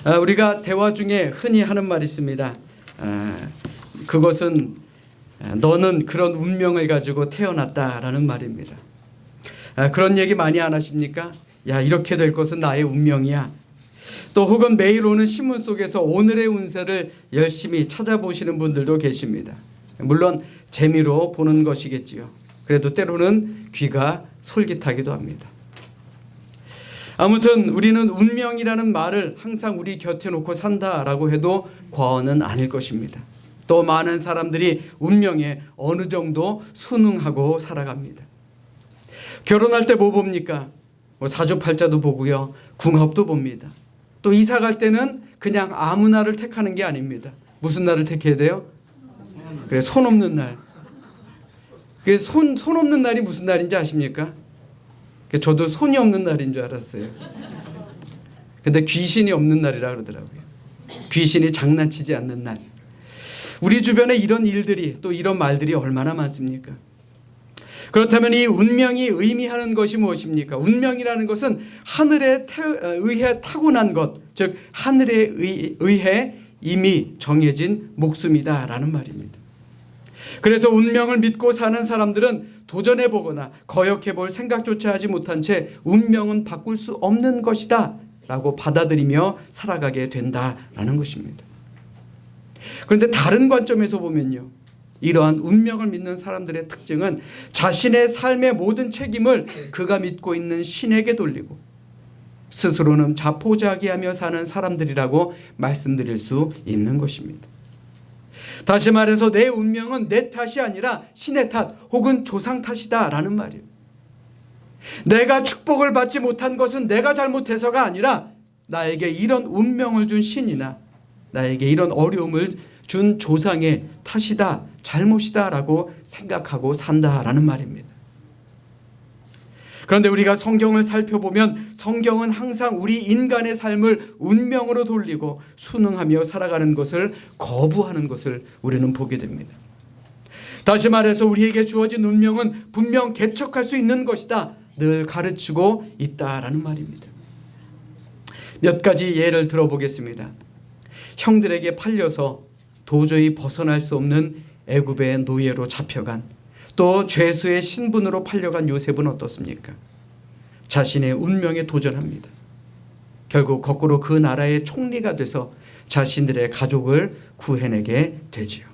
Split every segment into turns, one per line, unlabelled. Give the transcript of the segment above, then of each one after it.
우리가 대화 중에 흔히 하는 말이 있습니다. 그것은 너는 그런 운명을 가지고 태어났다라는 말입니다. 그런 얘기 많이 안 하십니까? 야, 이렇게 될 것은 나의 운명이야. 또 혹은 매일 오는 신문 속에서 오늘의 운세를 열심히 찾아보시는 분들도 계십니다. 물론 재미로 보는 것이겠지요. 그래도 때로는 귀가 솔깃하기도 합니다. 아무튼 우리는 운명이라는 말을 항상 우리 곁에 놓고 산다라고 해도 과언은 아닐 것입니다. 또 많은 사람들이 운명에 어느 정도 순응하고 살아갑니다. 결혼할 때 뭐 봅니까? 사주팔자도 보고요, 궁합도 봅니다. 또 이사 갈 때는 그냥 아무 날을 택하는 게 아닙니다. 무슨 날을 택해야 돼요? 그래, 손 없는 날. 손 없는 날이 무슨 날인지 아십니까? 저도 손이 없는 날인 줄 알았어요. 근데 귀신이 없는 날이라 그러더라고요. 귀신이 장난치지 않는 날. 우리 주변에 이런 일들이, 또 이런 말들이 얼마나 많습니까? 그렇다면 이 운명이 의미하는 것이 무엇입니까? 운명이라는 것은 하늘에 의해 타고난 것, 즉 하늘에 의해 이미 정해진 목숨이다라는 말입니다. 그래서 운명을 믿고 사는 사람들은 도전해보거나 거역해볼 생각조차 하지 못한 채 운명은 바꿀 수 없는 것이다 라고 받아들이며 살아가게 된다라는 것입니다. 그런데 다른 관점에서 보면요, 이러한 운명을 믿는 사람들의 특징은 자신의 삶의 모든 책임을 그가 믿고 있는 신에게 돌리고 스스로는 자포자기하며 사는 사람들이라고 말씀드릴 수 있는 것입니다. 다시 말해서 내 운명은 내 탓이 아니라 신의 탓 혹은 조상 탓이다 라는 말이에요. 내가 축복을 받지 못한 것은 내가 잘못해서가 아니라 나에게 이런 운명을 준 신이나 나에게 이런 어려움을 준 조상의 탓이다, 잘못이다 라고 생각하고 산다라는 말입니다. 그런데 우리가 성경을 살펴보면 성경은 항상 우리 인간의 삶을 운명으로 돌리고 순응하며 살아가는 것을 거부하는 것을 우리는 보게 됩니다. 다시 말해서 우리에게 주어진 운명은 분명 개척할 수 있는 것이다 늘 가르치고 있다라는 말입니다. 몇 가지 예를 들어보겠습니다. 형들에게 팔려서 도저히 벗어날 수 없는 애굽의 노예로 잡혀간, 또 죄수의 신분으로 팔려간 요셉은 어떻습니까? 자신의 운명에 도전합니다. 결국 거꾸로 그 나라의 총리가 돼서 자신들의 가족을 구해내게 되지요.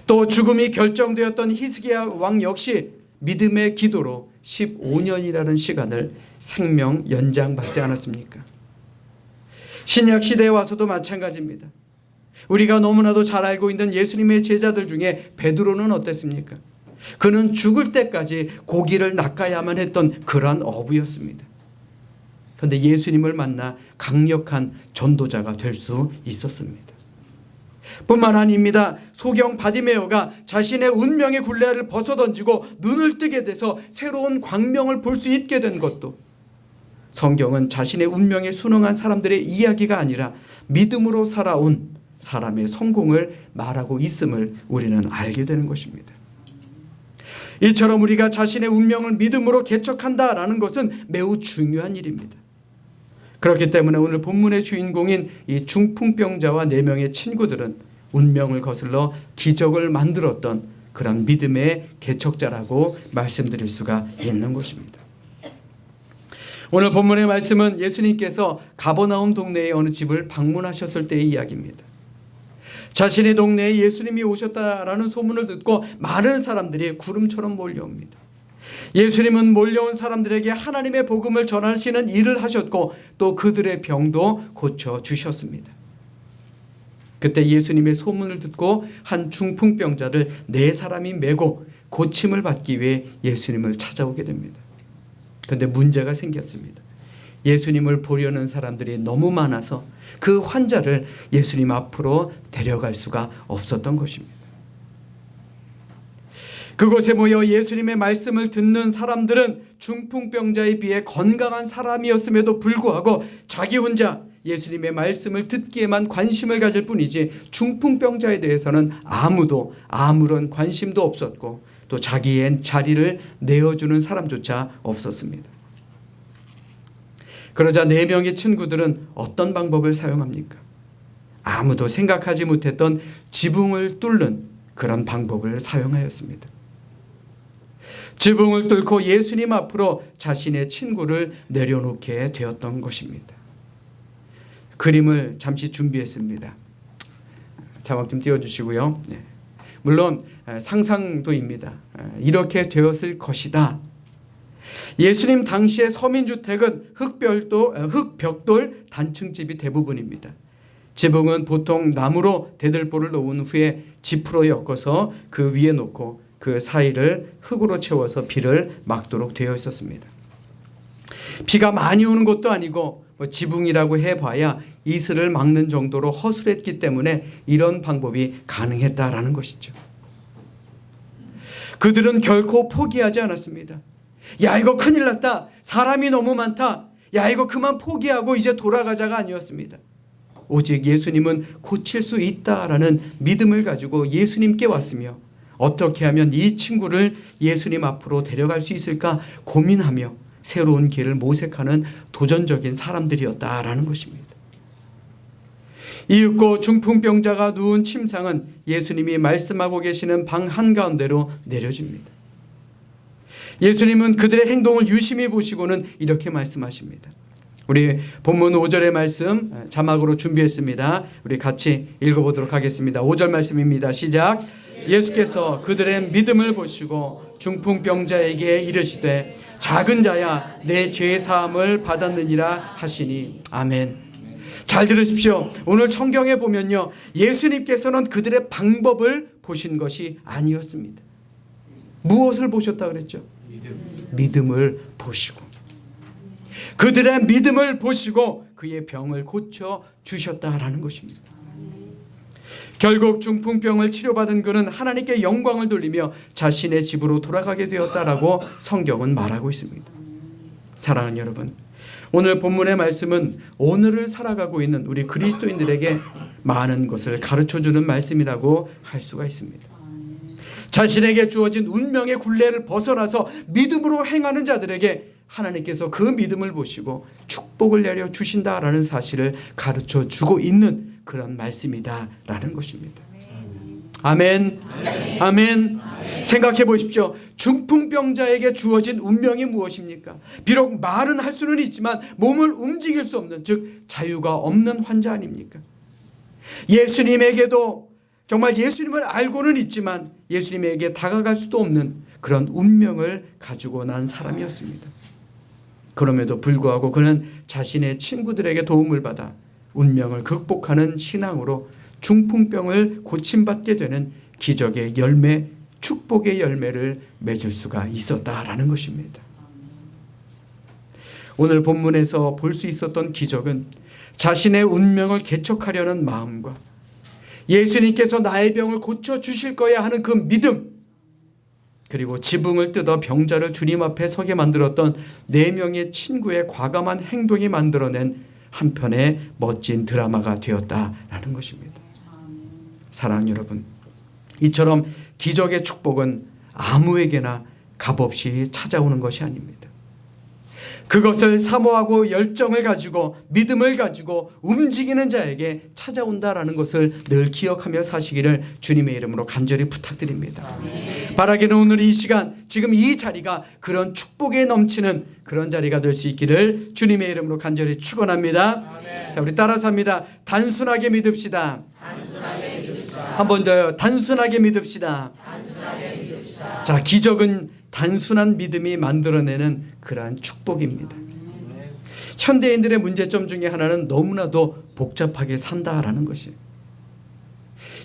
또 죽음이 결정되었던 히스기야 왕 역시 믿음의 기도로 15년이라는 시간을 생명 연장받지 않았습니까? 신약 시대에 와서도 마찬가지입니다. 우리가 너무나도 잘 알고 있는 예수님의 제자들 중에 베드로는 어땠습니까? 그는 죽을 때까지 고기를 낚아야만 했던 그러한 어부였습니다. 그런데 예수님을 만나 강력한 전도자가 될 수 있었습니다. 뿐만 아닙니다. 소경 바디메오가 자신의 운명의 굴레를 벗어던지고 눈을 뜨게 돼서 새로운 광명을 볼 수 있게 된 것도 성경은 자신의 운명에 순응한 사람들의 이야기가 아니라 믿음으로 살아온 사람의 성공을 말하고 있음을 우리는 알게 되는 것입니다. 이처럼 우리가 자신의 운명을 믿음으로 개척한다라는 것은 매우 중요한 일입니다. 그렇기 때문에 오늘 본문의 주인공인 이 중풍병자와 4명의 친구들은 운명을 거슬러 기적을 만들었던 그런 믿음의 개척자라고 말씀드릴 수가 있는 것입니다. 오늘 본문의 말씀은 예수님께서 가버나움 동네의 어느 집을 방문하셨을 때의 이야기입니다. 자신의 동네에 예수님이 오셨다라는 소문을 듣고 많은 사람들이 구름처럼 몰려옵니다. 예수님은 몰려온 사람들에게 하나님의 복음을 전하시는 일을 하셨고 또 그들의 병도 고쳐주셨습니다. 그때 예수님의 소문을 듣고 한 중풍병자를 4사람이 메고 고침을 받기 위해 예수님을 찾아오게 됩니다. 그런데 문제가 생겼습니다. 예수님을 보려는 사람들이 너무 많아서 그 환자를 예수님 앞으로 데려갈 수가 없었던 것입니다. 그곳에 모여 예수님의 말씀을 듣는 사람들은 중풍병자에 비해 건강한 사람이었음에도 불구하고 자기 혼자 예수님의 말씀을 듣기에만 관심을 가질 뿐이지 중풍병자에 대해서는 아무도 아무런 관심도 없었고 또 자기의 자리를 내어주는 사람조차 없었습니다. 그러자 4명의 친구들은 어떤 방법을 사용합니까? 아무도 생각하지 못했던 지붕을 뚫는 그런 방법을 사용하였습니다. 지붕을 뚫고 예수님 앞으로 자신의 친구를 내려놓게 되었던 것입니다. 그림을 잠시 준비했습니다. 자막 좀 띄워주시고요. 네. 물론 상상도입니다. 이렇게 되었을 것이다. 예수님 당시의 서민주택은 흙벽돌 단층집이 대부분입니다. 지붕은 보통 나무로 대들보를 놓은 후에 지프로 엮어서 그 위에 놓고 그 사이를 흙으로 채워서 비를 막도록 되어 있었습니다. 비가 많이 오는 것도 아니고 지붕이라고 해봐야 이슬을 막는 정도로 허술했기 때문에 이런 방법이 가능했다라는 것이죠. 그들은 결코 포기하지 않았습니다. 야, 이거 큰일 났다. 사람이 너무 많다. 야, 이거 그만 포기하고 이제 돌아가자가 아니었습니다. 오직 예수님은 고칠 수 있다라는 믿음을 가지고 예수님께 왔으며 어떻게 하면 이 친구를 예수님 앞으로 데려갈 수 있을까 고민하며 새로운 길을 모색하는 도전적인 사람들이었다라는 것입니다. 이윽고 중풍병자가 누운 침상은 예수님이 말씀하고 계시는 방 한가운데로 내려집니다. 예수님은 그들의 행동을 유심히 보시고는 이렇게 말씀하십니다. 우리 본문 5절의 말씀 자막으로 준비했습니다. 우리 같이 읽어보도록 하겠습니다. 5절 말씀입니다. 시작. 예수께서 그들의 믿음을 보시고 중풍병자에게 이르시되 작은 자야 내 죄 사함을 받았느니라 하시니. 아멘. 잘 들으십시오. 오늘 성경에 보면요, 예수님께서는 그들의 방법을 보신 것이 아니었습니다. 무엇을 보셨다 그랬죠? 믿음을 보시고, 그들의 믿음을 보시고 그의 병을 고쳐 주셨다라는 것입니다. 결국 중풍병을 치료받은 그는 하나님께 영광을 돌리며 자신의 집으로 돌아가게 되었다라고 성경은 말하고 있습니다. 사랑하는 여러분, 오늘 본문의 말씀은 오늘을 살아가고 있는 우리 그리스도인들에게 많은 것을 가르쳐주는 말씀이라고 할 수가 있습니다. 자신에게 주어진 운명의 굴레를 벗어나서 믿음으로 행하는 자들에게 하나님께서 그 믿음을 보시고 축복을 내려 주신다라는 사실을 가르쳐 주고 있는 그런 말씀이다라는 것입니다. 아멘. 아멘. 생각해 보십시오. 중풍병자에게 주어진 운명이 무엇입니까? 비록 말은 할 수는 있지만 몸을 움직일 수 없는, 즉 자유가 없는 환자 아닙니까? 예수님에게도 정말 예수님을 알고는 있지만 예수님에게 다가갈 수도 없는 그런 운명을 가지고 난 사람이었습니다. 그럼에도 불구하고 그는 자신의 친구들에게 도움을 받아 운명을 극복하는 신앙으로 중풍병을 고침받게 되는 기적의 열매, 축복의 열매를 맺을 수가 있었다라는 것입니다. 오늘 본문에서 볼 수 있었던 기적은 자신의 운명을 개척하려는 마음과 예수님께서 나의 병을 고쳐주실 거야 하는 그 믿음, 그리고 지붕을 뜯어 병자를 주님 앞에 서게 만들었던 4명의 친구의 과감한 행동이 만들어낸 한편의 멋진 드라마가 되었다라는 것입니다. 사랑하는 여러분, 이처럼 기적의 축복은 아무에게나 값없이 찾아오는 것이 아닙니다. 그것을 사모하고 열정을 가지고 믿음을 가지고 움직이는 자에게 찾아온다라는 것을 늘 기억하며 사시기를 주님의 이름으로 간절히 부탁드립니다. 바라기는 오늘 이 시간, 지금 이 자리가 그런 축복에 넘치는 그런 자리가 될 수 있기를 주님의 이름으로 간절히 축원합니다. 자, 우리 따라서 합니다. 단순하게 믿읍시다. 한 번 더요. 단순하게 믿읍시다. 자, 기적은 단순한 믿음이 만들어내는 그러한 축복입니다. 현대인들의 문제점 중에 하나는 너무나도 복잡하게 산다라는 것이에요.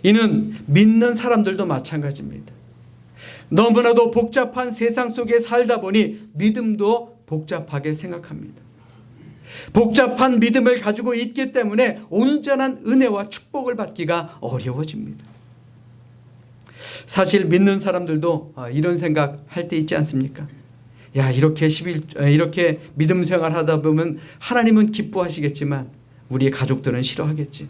이는 믿는 사람들도 마찬가지입니다. 너무나도 복잡한 세상 속에 살다 보니 믿음도 복잡하게 생각합니다. 복잡한 믿음을 가지고 있기 때문에 온전한 은혜와 축복을 받기가 어려워집니다. 사실 믿는 사람들도 이런 생각 할 때 있지 않습니까? 야, 이렇게 믿음 생활 하다 보면 하나님은 기뻐하시겠지만 우리의 가족들은 싫어하겠지.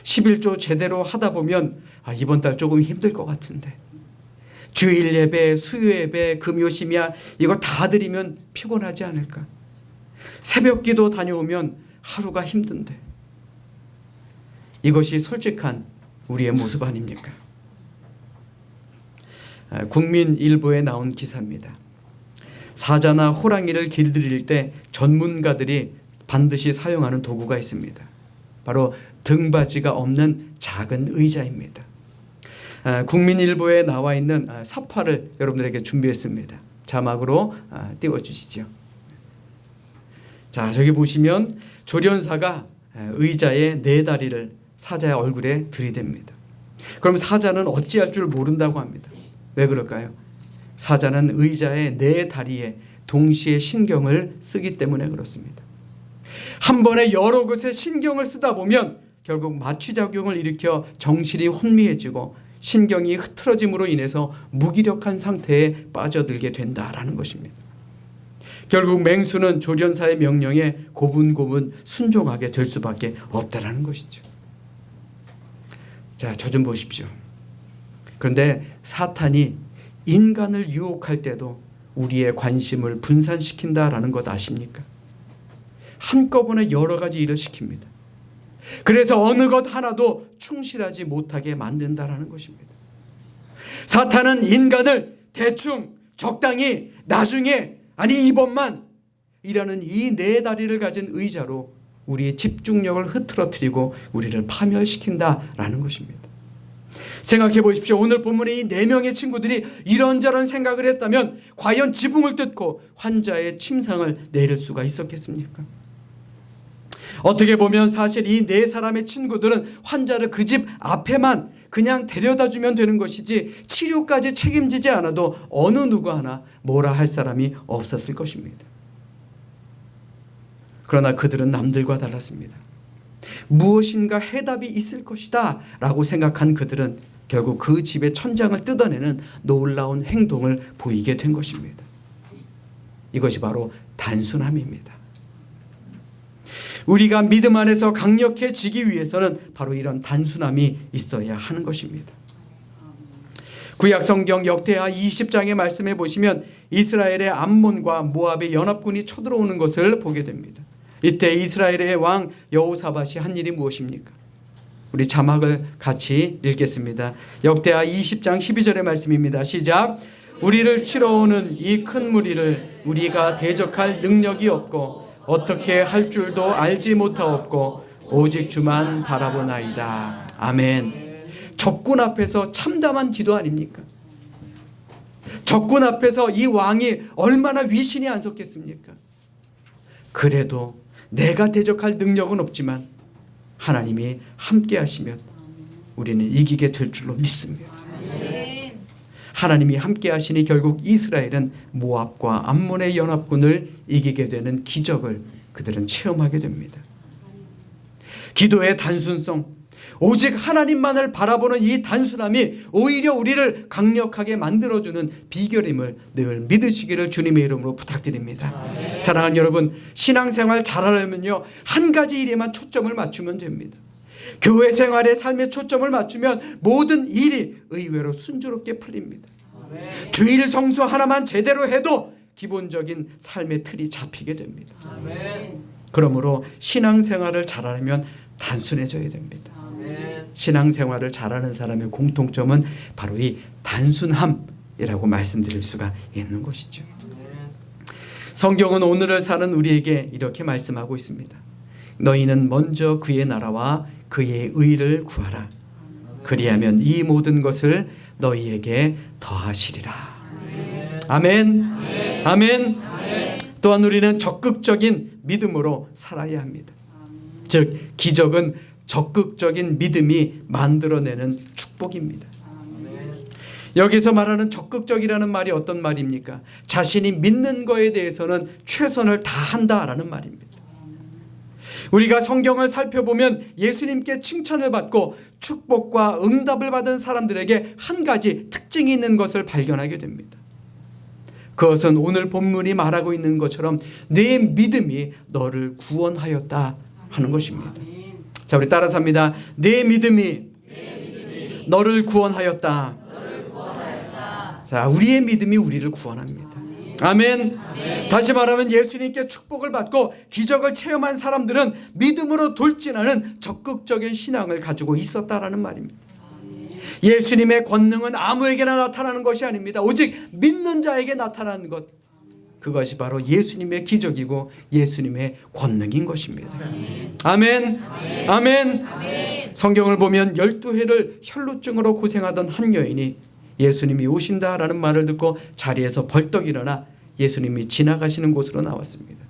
11조 제대로 하다 보면 이번 달 조금 힘들 것 같은데, 주일 예배, 수요 예배, 금요 심야 이거 다 드리면 피곤하지 않을까? 새벽기도 다녀오면 하루가 힘든데. 이것이 솔직한 우리의 모습 아닙니까? 국민일보에 나온 기사입니다. 사자나 호랑이를 길들일 때 전문가들이 반드시 사용하는 도구가 있습니다. 바로 등받이가 없는 작은 의자입니다. 국민일보에 나와 있는 사파를 여러분들에게 준비했습니다. 자막으로 띄워주시죠. 자, 저기 보시면 조련사가 의자의 네 다리를 사자의 얼굴에 들이댑니다. 그럼 사자는 어찌할 줄 모른다고 합니다. 왜 그럴까요? 사자는 의자의 네 다리에 동시에 신경을 쓰기 때문에 그렇습니다. 한 번에 여러 곳에 신경을 쓰다 보면 결국 마취작용을 일으켜 정신이 혼미해지고 신경이 흐트러짐으로 인해서 무기력한 상태에 빠져들게 된다라는 것입니다. 결국 맹수는 조련사의 명령에 고분고분 순종하게 될 수밖에 없다라는 것이죠. 자, 저 좀 보십시오. 그런데 사탄이 인간을 유혹할 때도 우리의 관심을 분산시킨다라는 것 아십니까? 한꺼번에 여러 가지 일을 시킵니다. 그래서 어느 것 하나도 충실하지 못하게 만든다라는 것입니다. 사탄은 인간을 대충 적당히 나중에 아니 이번만 이라는 이 네 다리를 가진 의자로 우리의 집중력을 흐트러뜨리고 우리를 파멸시킨다라는 것입니다. 생각해 보십시오. 오늘 본문의 이 네 명의 친구들이 이런저런 생각을 했다면 과연 지붕을 뜯고 환자의 침상을 내릴 수가 있었겠습니까? 어떻게 보면 사실 이 네 사람의 친구들은 환자를 그 집 앞에만 그냥 데려다 주면 되는 것이지 치료까지 책임지지 않아도 어느 누구 하나 뭐라 할 사람이 없었을 것입니다. 그러나 그들은 남들과 달랐습니다. 무엇인가 해답이 있을 것이다 라고 생각한 그들은 결국 그 집의 천장을 뜯어내는 놀라운 행동을 보이게 된 것입니다. 이것이 바로 단순함입니다. 우리가 믿음 안에서 강력해지기 위해서는 바로 이런 단순함이 있어야 하는 것입니다. 구약성경 역대하 20장의 말씀에 보시면 이스라엘의 암몬과 모압의 연합군이 쳐들어오는 것을 보게 됩니다. 이때 이스라엘의 왕 여호사밧이 한 일이 무엇입니까? 우리 자막을 같이 읽겠습니다. 역대하 20장 12절의 말씀입니다. 시작. 우리를 치러오는 이 큰 무리를 우리가 대적할 능력이 없고 어떻게 할 줄도 알지 못하옵고 오직 주만 바라보나이다. 아멘. 적군 앞에서 참담한 기도 아닙니까? 적군 앞에서 이 왕이 얼마나 위신이 안 섰겠습니까? 그래도 내가 대적할 능력은 없지만 하나님이 함께 하시면 우리는 이기게 될 줄로 믿습니다. 하나님이 함께 하시니 결국 이스라엘은 모압과 암몬의 연합군을 이기게 되는 기적을 그들은 체험하게 됩니다. 기도의 단순성, 오직 하나님만을 바라보는 이 단순함이 오히려 우리를 강력하게 만들어주는 비결임을 늘 믿으시기를 주님의 이름으로 부탁드립니다. 사랑하는 여러분, 신앙생활 잘하려면요 한 가지 일에만 초점을 맞추면 됩니다. 교회 생활에 삶에 초점을 맞추면 모든 일이 의외로 순조롭게 풀립니다. 주일 성수 하나만 제대로 해도 기본적인 삶의 틀이 잡히게 됩니다. 그러므로 신앙생활을 잘하려면 단순해져야 됩니다. 신앙생활을 잘하는 사람의 공통점은 바로 이 단순함이라고 말씀드릴 수가 있는 것이죠. 성경은 오늘을 사는 우리에게 이렇게 말씀하고 있습니다. 너희는 먼저 그의 나라와 그의 의를 구하라. 그리하면 이 모든 것을 너희에게 더하시리라. 아멘. 아멘. 또한 우리는 적극적인 믿음으로 살아야 합니다. 즉 기적은 적극적인 믿음이 만들어내는 축복입니다. 여기서 말하는 적극적이라는 말이 어떤 말입니까? 자신이 믿는 거에 대해서는 최선을 다한다라는 말입니다. 우리가 성경을 살펴보면 예수님께 칭찬을 받고 축복과 응답을 받은 사람들에게 한 가지 특징이 있는 것을 발견하게 됩니다. 그것은 오늘 본문이 말하고 있는 것처럼 내 믿음이 너를 구원하였다 하는 것입니다. 자, 우리 따라서 합니다. 내 믿음이 너를 구원하였다. 자, 우리의 믿음이 우리를 구원합니다. 아멘. 다시 말하면 예수님께 축복을 받고 기적을 체험한 사람들은 믿음으로 돌진하는 적극적인 신앙을 가지고 있었다라는 말입니다. 예수님의 권능은 아무에게나 나타나는 것이 아닙니다. 오직 믿는 자에게 나타나는 것, 그것이 바로 예수님의 기적이고 예수님의 권능인 것입니다. 아멘. 아멘. 성경을 보면 12해를 혈루증으로 고생하던 한 여인이 예수님이 오신다라는 말을 듣고 자리에서 벌떡 일어나 예수님이 지나가시는 곳으로 나왔습니다.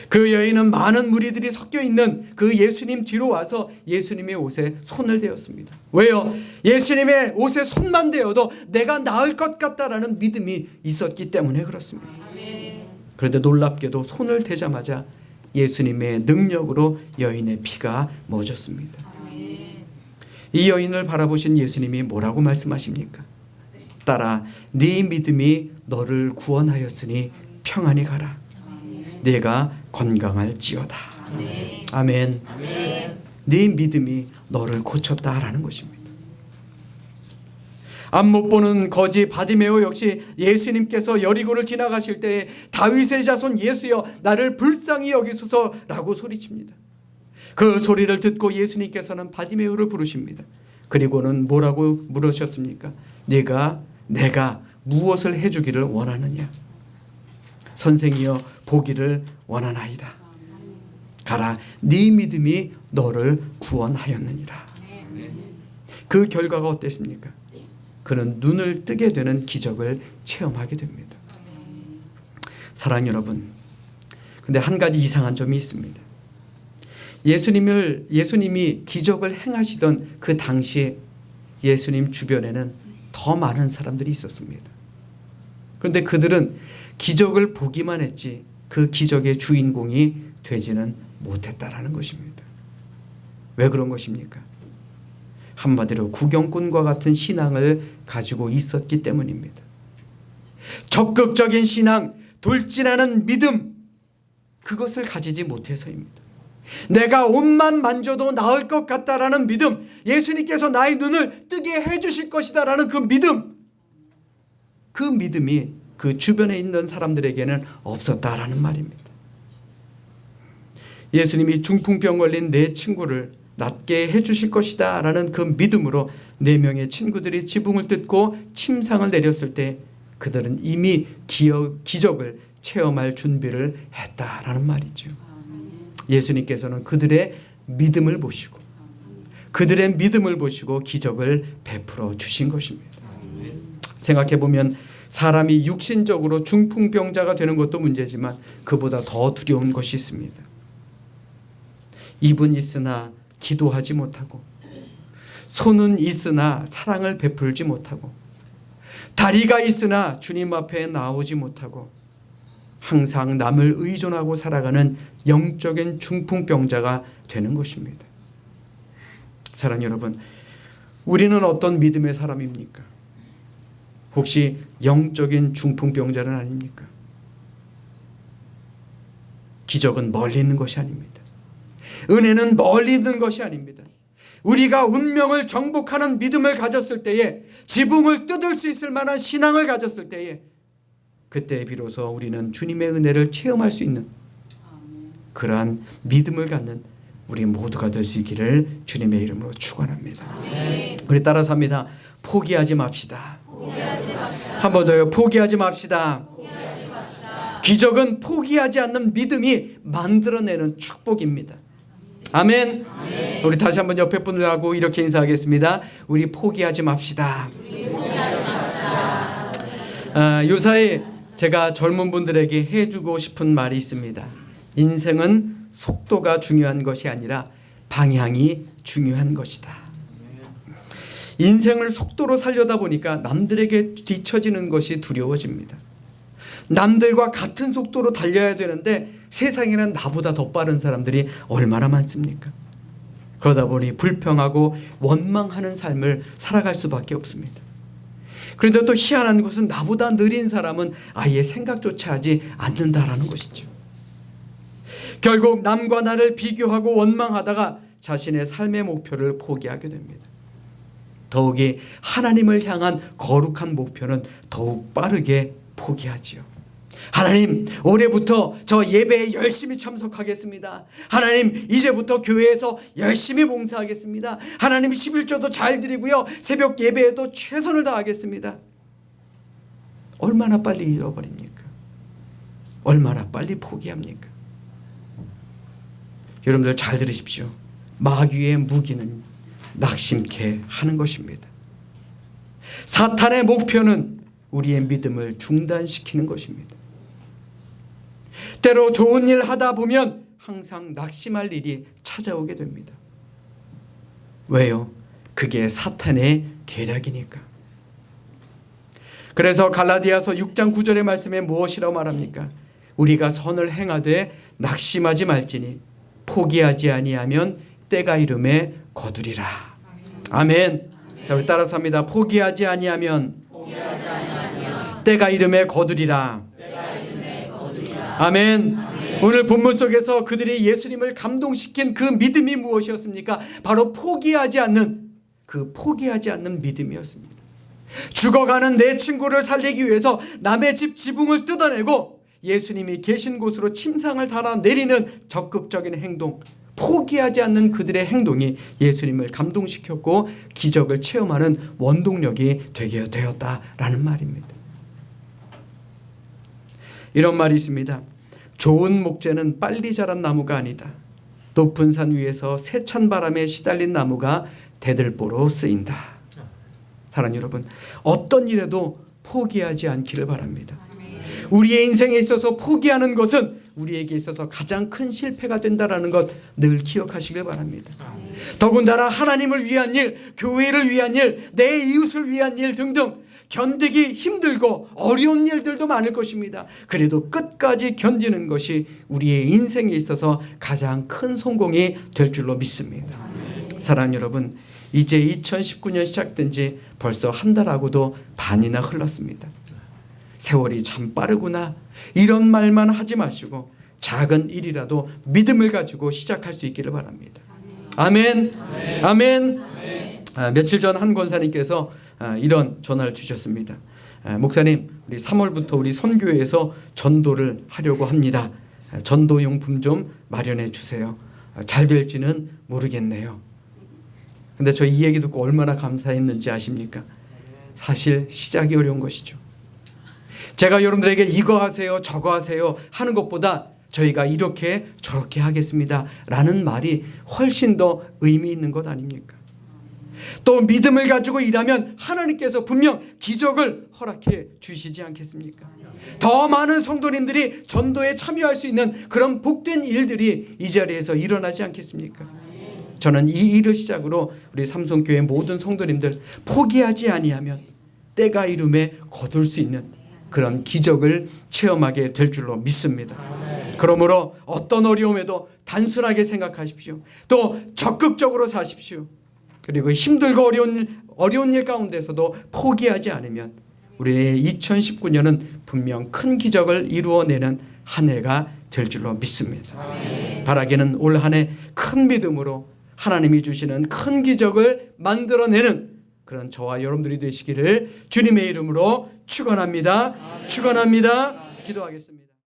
그 여인은 많은 무리들이 섞여 있는 그 예수님 뒤로 와서 예수님의 옷에 손을 대었습니다. 왜요? 예수님의 옷에 손만 대어도 내가 나을 것 같다라는 믿음이 있었기 때문에 그렇습니다. 그런데 놀랍게도 손을 대자마자 예수님의 능력으로 여인의 피가 멎었습니다. 이 여인을 바라보신 예수님이 뭐라고 말씀하십니까? 딸아, 네 믿음이 너를 구원하였으니 평안히 가라. 네가 건강할지어다. 아멘. 네 믿음이 너를 고쳤다라는 것입니다. 앞 못 보는 거지 바디메오 역시 예수님께서 여리고를 지나가실 때에 다윗의 자손 예수여 나를 불쌍히 여기소서라고 소리칩니다. 그 소리를 듣고 예수님께서는 바디메오를 부르십니다. 그리고는 뭐라고 물으셨습니까? 내가 무엇을 해주기를 원하느냐? 선생이여 보기를 원하나이다. 가라, 네 믿음이 너를 구원하였느니라. 그 결과가 어땠습니까? 그는 눈을 뜨게 되는 기적을 체험하게 됩니다. 사랑하는 여러분, 근데 한 가지 이상한 점이 있습니다. 예수님이 기적을 행하시던 그 당시에 예수님 주변에는 더 많은 사람들이 있었습니다. 그런데 그들은 기적을 보기만 했지 그 기적의 주인공이 되지는 못했다라는 것입니다. 왜 그런 것입니까? 한마디로 구경꾼과 같은 신앙을 가지고 있었기 때문입니다. 적극적인 신앙, 돌진하는 믿음, 그것을 가지지 못해서입니다. 내가 옷만 만져도 나을 것 같다라는 믿음, 예수님께서 나의 눈을 뜨게 해주실 것이다라는 그 믿음, 그 믿음이 그 주변에 있는 사람들에게는 없었다라는 말입니다. 예수님이 중풍병 걸린 내 친구를 낫게 해주실 것이다 라는 그 믿음으로 4명의 친구들이 지붕을 뜯고 침상을 내렸을 때 그들은 이미 기적을 체험할 준비를 했다라는 말이죠. 예수님께서는 그들의 믿음을 보시고 기적을 베풀어 주신 것입니다. 생각해보면 사람이 육신적으로 중풍병자가 되는 것도 문제지만 그보다 더 두려운 것이 있습니다. 입은 있으나 기도하지 못하고, 손은 있으나 사랑을 베풀지 못하고, 다리가 있으나 주님 앞에 나오지 못하고, 항상 남을 의존하고 살아가는 영적인 중풍병자가 되는 것입니다. 사랑하는 여러분, 우리는 어떤 믿음의 사람입니까? 혹시 영적인 중풍병자는 아닙니까? 기적은 멀리 있는 것이 아닙니다. 은혜는 멀리 있는 것이 아닙니다. 우리가 운명을 정복하는 믿음을 가졌을 때에, 지붕을 뜯을 수 있을 만한 신앙을 가졌을 때에, 그때 비로소 우리는 주님의 은혜를 체험할 수 있는 그러한 믿음을 갖는 우리 모두가 될 수 있기를 주님의 이름으로 축원합니다. 우리 따라서 합니다. 포기하지 맙시다. 한 번 더요. 포기하지 맙시다. 기적은 포기하지 않는 믿음이 만들어내는 축복입니다. 아멘. 우리 다시 한번 옆에 분들하고 이렇게 인사하겠습니다. 우리 포기하지 맙시다. 요사이 제가 젊은 분들에게 해주고 싶은 말이 있습니다. 인생은 속도가 중요한 것이 아니라 방향이 중요한 것이다. 인생을 속도로 살려다 보니까 남들에게 뒤처지는 것이 두려워집니다. 남들과 같은 속도로 달려야 되는데 세상에는 나보다 더 빠른 사람들이 얼마나 많습니까? 그러다 보니 불평하고 원망하는 삶을 살아갈 수밖에 없습니다. 그런데 또 희한한 것은 나보다 느린 사람은 아예 생각조차 하지 않는다라는 것이죠. 결국 남과 나를 비교하고 원망하다가 자신의 삶의 목표를 포기하게 됩니다. 더욱이 하나님을 향한 거룩한 목표는 더욱 빠르게 포기하지요. 하나님, 올해부터 저 예배에 열심히 참석하겠습니다. 하나님, 이제부터 교회에서 열심히 봉사하겠습니다. 하나님, 11조도 잘 드리고요, 새벽 예배에도 최선을 다하겠습니다. 얼마나 빨리 잃어버립니까? 얼마나 빨리 포기합니까? 여러분들 잘 들으십시오. 마귀의 무기는 낙심케 하는 것입니다. 사탄의 목표는 우리의 믿음을 중단시키는 것입니다. 때로 좋은 일 하다 보면 항상 낙심할 일이 찾아오게 됩니다. 왜요? 그게 사탄의 계략이니까. 그래서 갈라디아서 6장 9절의 말씀에 무엇이라고 말합니까? 우리가 선을 행하되 낙심하지 말지니 포기하지 아니하면 때가 이름에 거두리라. 아멘. 자, 우리 따라서 합니다. 포기하지 아니하면 때가 이름에 거두리라. 아멘. 오늘 본문 속에서 그들이 예수님을 감동시킨 그 믿음이 무엇이었습니까? 바로 포기하지 않는 믿음이었습니다. 죽어가는 내 친구를 살리기 위해서 남의 집 지붕을 뜯어내고 예수님이 계신 곳으로 침상을 달아내리는 적극적인 행동, 포기하지 않는 그들의 행동이 예수님을 감동시켰고 기적을 체험하는 원동력이 되게 되었다라는 말입니다. 이런 말이 있습니다. 좋은 목재는 빨리 자란 나무가 아니다. 높은 산 위에서 세찬 바람에 시달린 나무가 대들보로 쓰인다. 사랑하는 여러분, 어떤 일에도 포기하지 않기를 바랍니다. 우리의 인생에 있어서 포기하는 것은 우리에게 있어서 가장 큰 실패가 된다는 것 늘 기억하시길 바랍니다. 더군다나 하나님을 위한 일, 교회를 위한 일, 내 이웃을 위한 일 등등 견디기 힘들고 어려운 일들도 많을 것입니다. 그래도 끝까지 견디는 것이 우리의 인생에 있어서 가장 큰 성공이 될 줄로 믿습니다. 사랑하는 여러분, 이제 2019년 시작된 지 벌써 한 달하고도 반이나 흘렀습니다. 세월이 참 빠르구나, 이런 말만 하지 마시고 작은 일이라도 믿음을 가지고 시작할 수 있기를 바랍니다. 아멘. 아멘. 며칠 전 한 권사님께서 이런 전화를 주셨습니다. 목사님, 우리 3월부터 우리 선교회에서 전도를 하려고 합니다. 전도용품 좀 마련해 주세요. 잘 될지는 모르겠네요. 근데 저 이 얘기 듣고 얼마나 감사했는지 아십니까? 사실 시작이 어려운 것이죠. 제가 여러분들에게 이거 하세요, 저거 하세요 하는 것보다 저희가 이렇게 저렇게 하겠습니다 라는 말이 훨씬 더 의미 있는 것 아닙니까? 또 믿음을 가지고 일하면 하나님께서 분명 기적을 허락해 주시지 않겠습니까? 더 많은 성도님들이 전도에 참여할 수 있는 그런 복된 일들이 이 자리에서 일어나지 않겠습니까? 저는 이 일을 시작으로 우리 삼성교회 모든 성도님들 포기하지 아니하면 때가 이름에 거둘 수 있는 그런 기적을 체험하게 될 줄로 믿습니다. 그러므로 어떤 어려움에도 단순하게 생각하십시오. 또 적극적으로 사십시오. 그리고 힘들고 어려운 일 가운데서도 포기하지 않으면 우리의 2019년은 분명 큰 기적을 이루어내는 한 해가 될 줄로 믿습니다. 바라기는 올 한 해 큰 믿음으로 하나님이 주시는 큰 기적을 만들어내는 그런 저와 여러분들이 되시기를 주님의 이름으로 축원합니다. 축원합니다. 기도하겠습니다.